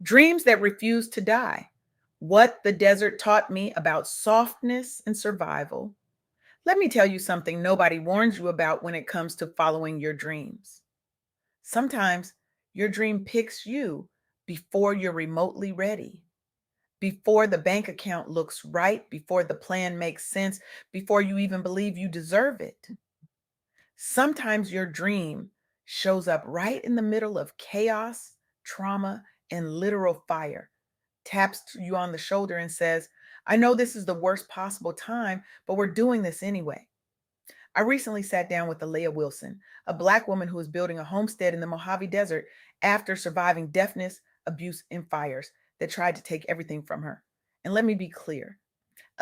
Dreams that refuse to die. What the desert taught me about softness and survival. Let me tell you something nobody warns you about when it comes to following your dreams. Sometimes your dream picks you before you're remotely ready, before the bank account looks right, before the plan makes sense, before you even believe you deserve it. Sometimes your dream shows up right in the middle of chaos, trauma, and literal fire, taps you on the shoulder and says, I know this is the worst possible time, but we're doing this anyway. I recently sat down with Aleah Wilson, a Black woman who is building a homestead in the Mojave Desert after surviving deafness, abuse, and fires that tried to take everything from her. And let me be clear,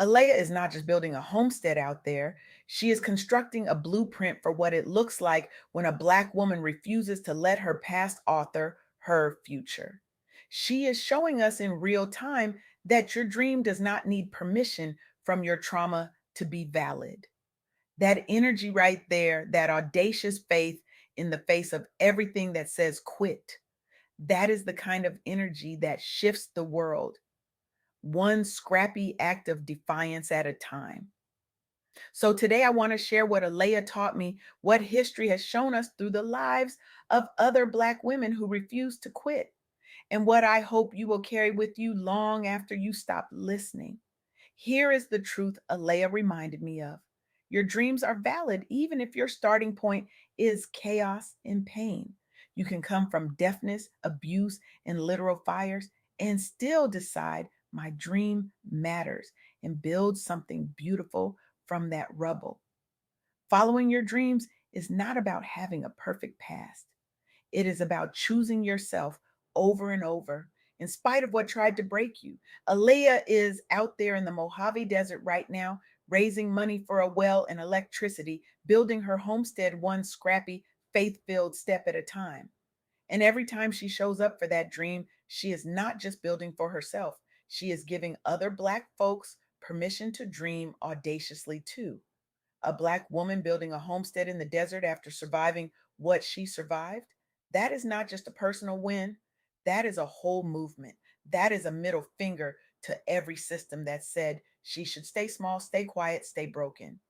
Aleah is not just building a homestead out there, she is constructing a blueprint for what it looks like when a Black woman refuses to let her past author her future. She is showing us in real time that your dream does not need permission from your trauma to be valid. That energy right there, that audacious faith in the face of everything that says quit, that is the kind of energy that shifts the world, one scrappy act of defiance at a time. So today I want to share what Aleah taught me, what history has shown us through the lives of other Black women who refuse to quit, and what I hope you will carry with you long after you stop listening. Here is the truth Aleah reminded me of. Your dreams are valid even if your starting point is chaos and pain. You can come from deafness, abuse, and literal fires and still decide my dream matters and build something beautiful from that rubble. Following your dreams is not about having a perfect past. It is about choosing yourself over and over, in spite of what tried to break you. Aleah is out there in the Mojave Desert right now, raising money for a well and electricity, building her homestead one scrappy, faith filled step at a time. And every time she shows up for that dream, she is not just building for herself, she is giving other Black folks permission to dream audaciously too. A Black woman building a homestead in the desert after surviving what she survived, that is not just a personal win. That is a whole movement. That is a middle finger to every system that said she should stay small, stay quiet, stay broken.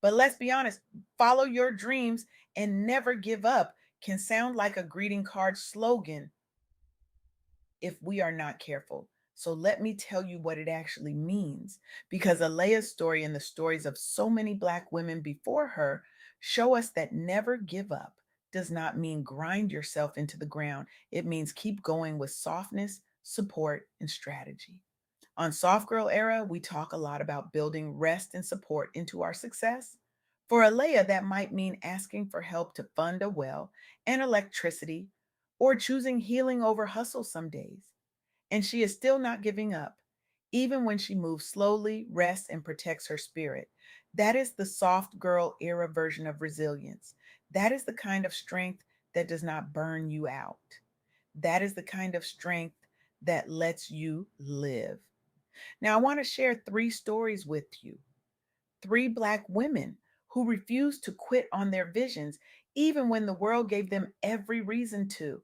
But let's be honest, follow your dreams and never give up can sound like a greeting card slogan if we are not careful. So let me tell you what it actually means, because Aleah's story and the stories of so many Black women before her show us that never give up does not mean grind yourself into the ground. It means keep going with softness, support, and strategy. On Soft Girl Era, we talk a lot about building rest and support into our success. For Aleah, that might mean asking for help to fund a well and electricity, or choosing healing over hustle some days. And she is still not giving up, even when she moves slowly, rests, and protects her spirit. That is the soft girl era version of resilience. That is the kind of strength that does not burn you out. That is the kind of strength that lets you live. Now, I want to share three stories with you. Three Black women who refused to quit on their visions, even when the world gave them every reason to.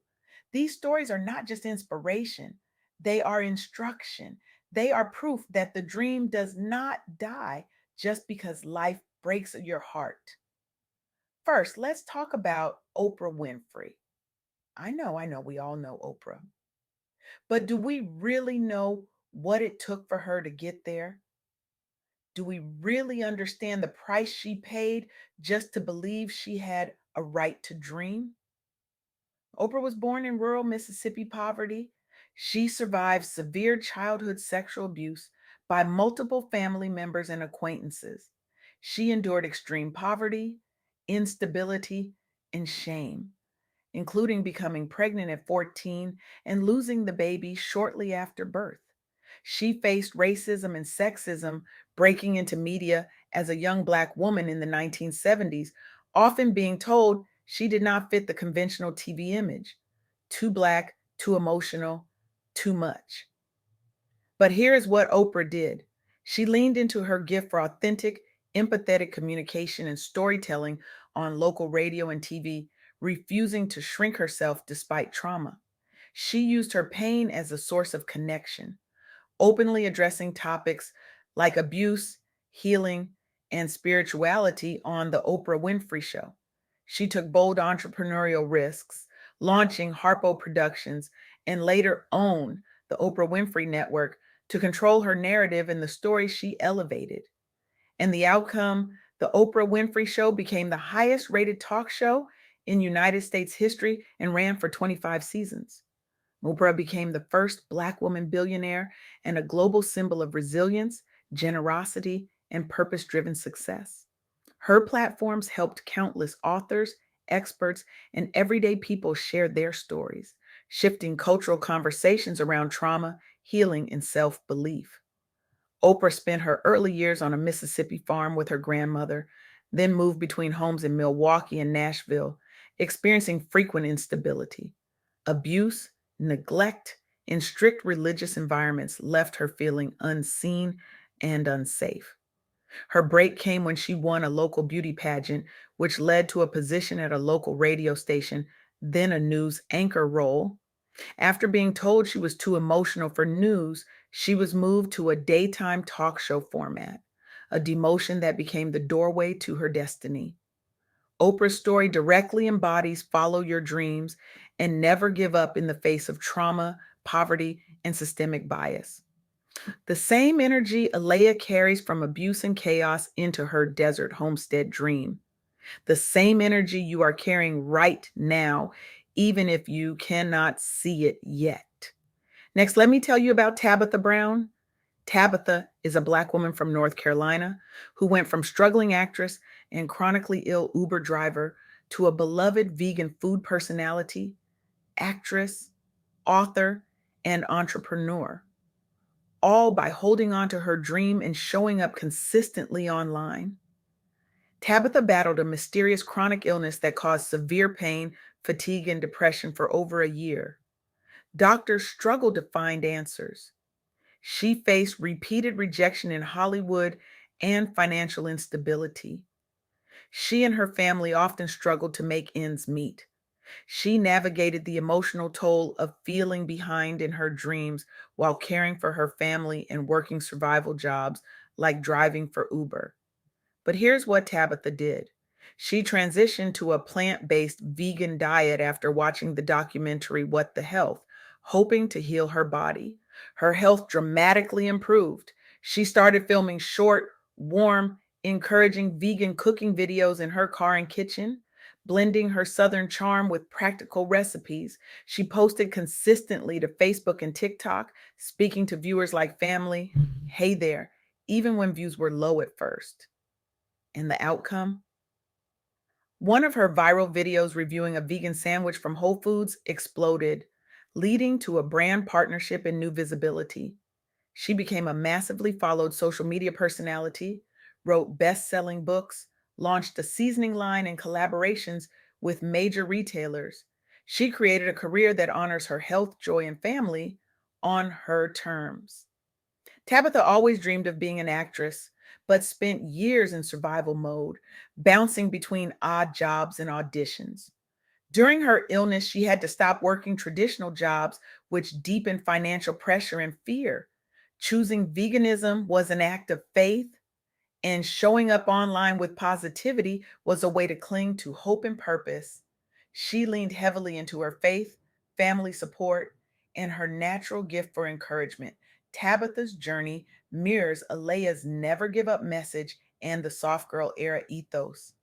These stories are not just inspiration, they are instruction. They are proof that the dream does not die just because life breaks your heart. First, let's talk about Oprah Winfrey. I know, we all know Oprah. But do we really know what it took for her to get there? Do we really understand the price she paid just to believe she had a right to dream? Oprah was born in rural Mississippi poverty. She survived severe childhood sexual abuse by multiple family members and acquaintances. She endured extreme poverty, instability, and shame, including becoming pregnant at 14 and losing the baby shortly after birth. She faced racism and sexism breaking into media as a young Black woman in the 1970s, often being told she did not fit the conventional TV image: too Black, too emotional, too much. But here's what Oprah did: she leaned into her gift for authentic, empathetic communication and storytelling on local radio and TV, refusing to shrink herself despite trauma. She used her pain as a source of connection, openly addressing topics like abuse, healing, and spirituality on The Oprah Winfrey Show. She took bold entrepreneurial risks, launching Harpo Productions and later owned the Oprah Winfrey Network to control her narrative and the story she elevated. And the outcome, The Oprah Winfrey Show became the highest rated talk show in United States history and ran for 25 seasons. Oprah became the first Black woman billionaire and a global symbol of resilience, generosity, and purpose driven success. Her platforms helped countless authors, experts, and everyday people share their stories, shifting cultural conversations around trauma, healing, and self belief. Oprah spent her early years on a Mississippi farm with her grandmother, then moved between homes in Milwaukee and Nashville, experiencing frequent instability. Abuse, neglect, and strict religious environments left her feeling unseen and unsafe. Her break came when she won a local beauty pageant, which led to a position at a local radio station, then a news anchor role. After being told she was too emotional for news, she was moved to a daytime talk show format, a demotion that became the doorway to her destiny. Oprah's story directly embodies follow your dreams and never give up in the face of trauma, poverty, and systemic bias. The same energy Aleah carries from abuse and chaos into her desert homestead dream. The same energy you are carrying right now, even if you cannot see it yet. Next, let me tell you about Tabitha Brown. Tabitha is a Black woman from North Carolina who went from struggling actress and chronically ill Uber driver to a beloved vegan food personality, actress, author, and entrepreneur, all by holding on to her dream and showing up consistently online. Tabitha battled a mysterious chronic illness that caused severe pain, fatigue, and depression for over a year. Doctors struggled to find answers. She faced repeated rejection in Hollywood and financial instability. She and her family often struggled to make ends meet. She navigated the emotional toll of feeling behind in her dreams while caring for her family and working survival jobs like driving for Uber. But here's what Tabitha did. She transitioned to a plant based vegan diet after watching the documentary What the Health, hoping to heal her body. Her health dramatically improved. She started filming short, warm, encouraging vegan cooking videos in her car and kitchen, blending her Southern charm with practical recipes. She posted consistently to Facebook and TikTok, speaking to viewers like family, hey there, even when views were low at first. And the outcome? One of her viral videos reviewing a vegan sandwich from Whole Foods exploded, leading to a brand partnership and new visibility. She became a massively followed social media personality, wrote best selling books, launched a seasoning line and collaborations with major retailers. She created a career that honors her health, joy, and family on her terms. Tabitha always dreamed of being an actress, but spent years in survival mode, bouncing between odd jobs and auditions. During her illness, she had to stop working traditional jobs, which deepened financial pressure and fear. Choosing veganism was an act of faith, and showing up online with positivity was a way to cling to hope and purpose. She leaned heavily into her faith, family support, and her natural gift for encouragement. Tabitha's journey mirrors Alea's never give up message and the soft girl era ethos.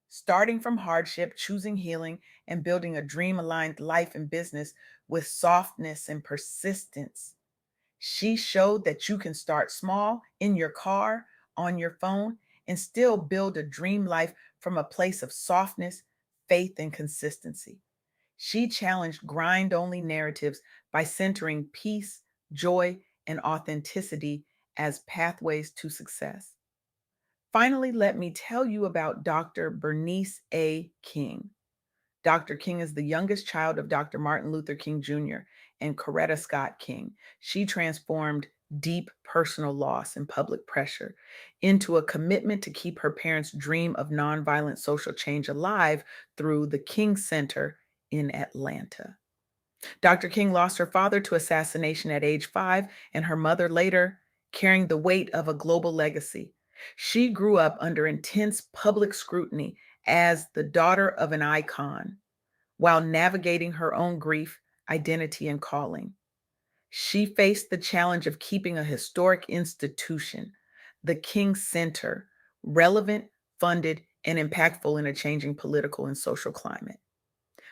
Starting from hardship, choosing healing, and building a dream aligned life and business with softness and persistence. She showed that you can start small in your car, on your phone, and still build a dream life from a place of softness, faith, and consistency. She challenged grind only narratives by centering peace, joy, and authenticity as pathways to success. Finally, let me tell you about Dr. Bernice A. King. Dr. King is the youngest child of Dr. Martin Luther King Jr. and Coretta Scott King. She transformed deep personal loss and public pressure into a commitment to keep her parents' dream of nonviolent social change alive through the King Center in Atlanta. Dr. King lost her father to assassination at age 5 and her mother later, carrying the weight of a global legacy. She grew up under intense public scrutiny as the daughter of an icon while navigating her own grief, identity, and calling. She faced the challenge of keeping a historic institution, the King Center, relevant, funded, and impactful in a changing political and social climate.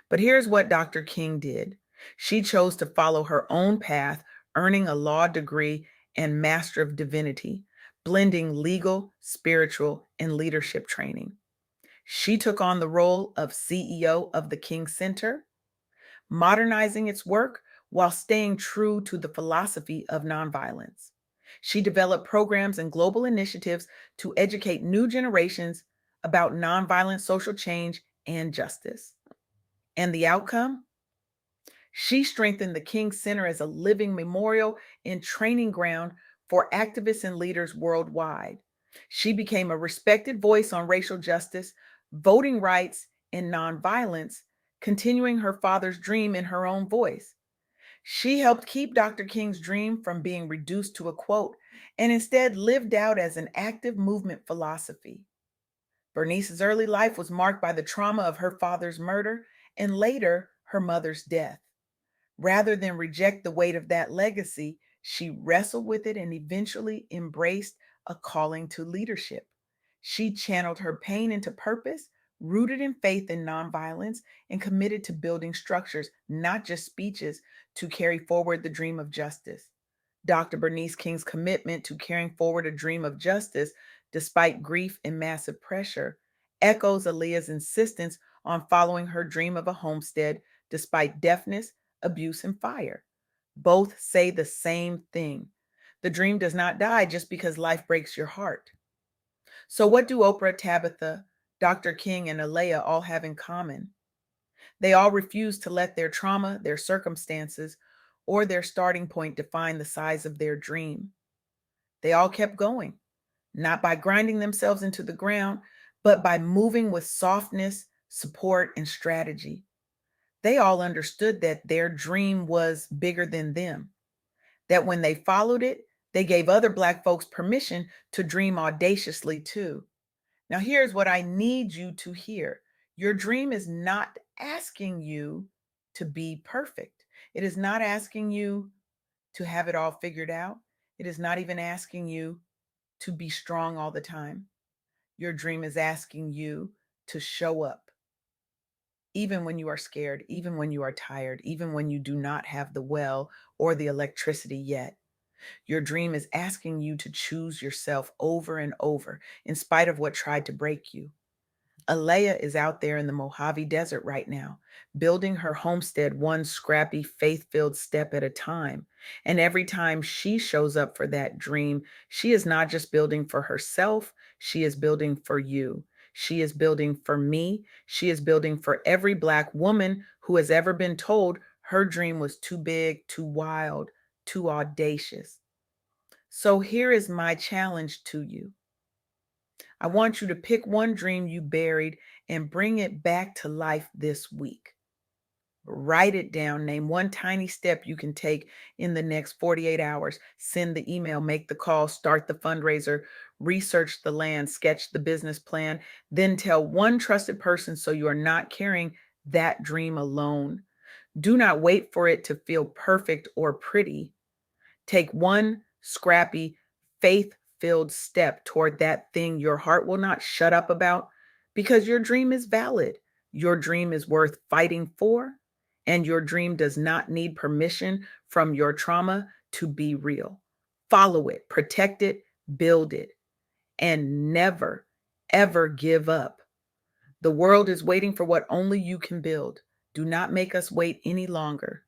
But here's what Dr. King did. She chose to follow her own path, earning a law degree and Master of Divinity, blending legal, spiritual, and leadership training. She took on the role of CEO of the King Center, modernizing its work while staying true to the philosophy of nonviolence. She developed programs and global initiatives to educate new generations about nonviolent social change and justice. And the outcome? She strengthened the King Center as a living memorial and training ground for activists and leaders worldwide. She became a respected voice on racial justice, voting rights, and nonviolence, continuing her father's dream in her own voice. She helped keep Dr. King's dream from being reduced to a quote and instead lived out as an active movement philosophy. Bernice's early life was marked by the trauma of her father's murder and later her mother's death. Rather than reject the weight of that legacy, she wrestled with it and eventually embraced a calling to leadership. She channeled her pain into purpose, rooted in faith and nonviolence, and committed to building structures, not just speeches, to carry forward the dream of justice. Dr. Bernice King's commitment to carrying forward a dream of justice despite grief and massive pressure echoes Aleah's insistence on following her dream of a homestead despite deafness, abuse, and fire. Both say the same thing. The dream does not die just because life breaks your heart. So, what do Oprah, Tabitha, Dr. King, and Aleah all have in common? They all refuse to let their trauma, their circumstances, or their starting point define the size of their dream. They all kept going, not by grinding themselves into the ground, but by moving with softness, support, and strategy. They all understood that their dream was bigger than them, that when they followed it, they gave other Black folks permission to dream audaciously too. Now, here's what I need you to hear. Your dream is not asking you to be perfect. It is not asking you to have it all figured out. It is not even asking you to be strong all the time. Your dream is asking you to show up, even when you are scared, even when you are tired, even when you do not have the well or the electricity yet. Your dream is asking you to choose yourself over and over, in spite of what tried to break you. Aleah is out there in the Mojave Desert right now, building her homestead one scrappy, faith filled step at a time. And every time she shows up for that dream, she is not just building for herself, she is building for you. She is building for me. She is building for every Black woman who has ever been told her dream was too big, too wild, too audacious. So here is my challenge to you. I want you to pick one dream you buried and bring it back to life this week. Write it down. Name one tiny step you can take in the next 48 hours. Send the email, make the call, start the fundraiser, research the land, sketch the business plan, then tell one trusted person so you are not carrying that dream alone. Do not wait for it to feel perfect or pretty. Take one scrappy, faith filled step toward that thing your heart will not shut up about because your dream is valid. Your dream is worth fighting for, and your dream does not need permission from your trauma to be real. Follow it, protect it, build it, and never, ever give up. The world is waiting for what only you can build. Do not make us wait any longer.